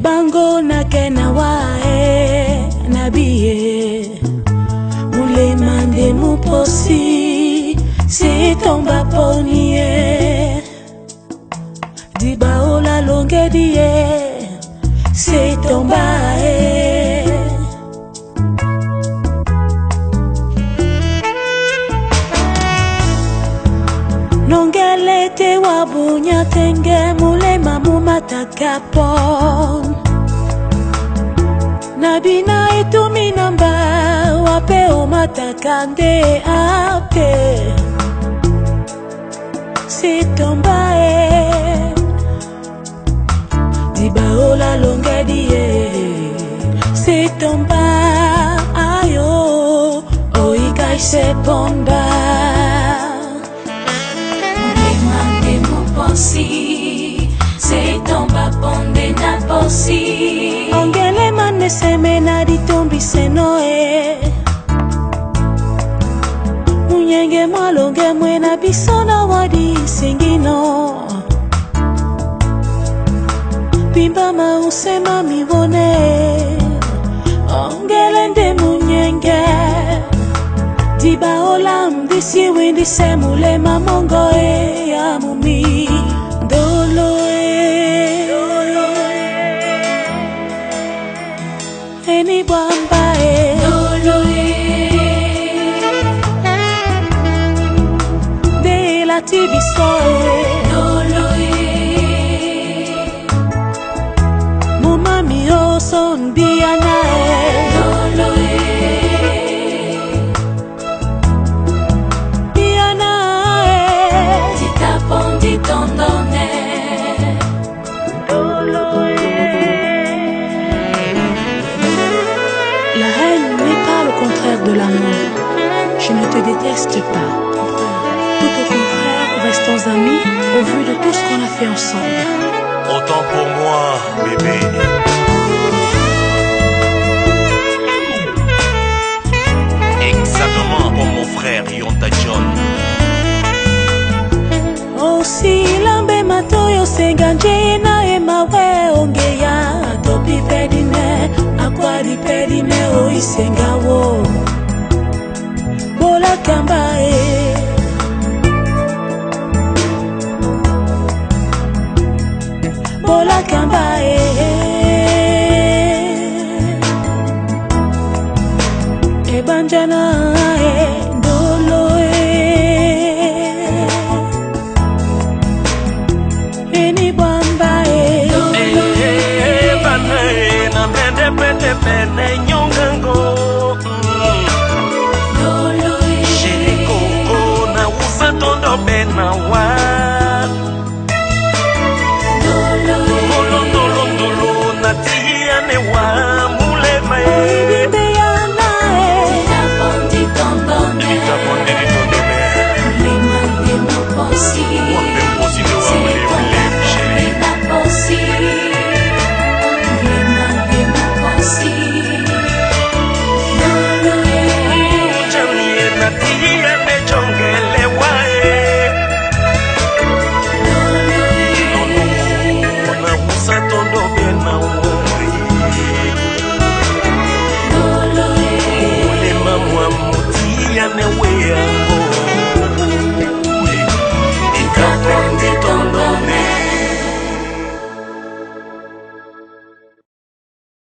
bango na kena wae na biye mule mande muposi si tomba ponie di baola longe die si tomba nongele te wabunya tenge mule mamu matakapon nabina itumi namba wape o matakande ape si tombae di baola longe die si tomba ayo oikai se pomba se tomba ponde na posi ongele mane semena di tombi senoe munyenge mwalonge mwena bisona wadi singino bimba mausema miwone ongele nde munyenge dibaola mdisi windi semule mamongo ya mumi Eni bamba de la tibiso muma mio son biana biana tita pondi tondone de l'amour, je ne te déteste pas. Tout au contraire, restons amis au vu de tout ce qu'on a fait ensemble. Autant pour moi, bébé. Exactement comme mon frère Yonta John. Aussi lambe matoyo seganje na emawe ongeya topi pedine akwadi pedine oisengawo bola kambae bola kambae ebanjana doloe eni bamba na mende pete pene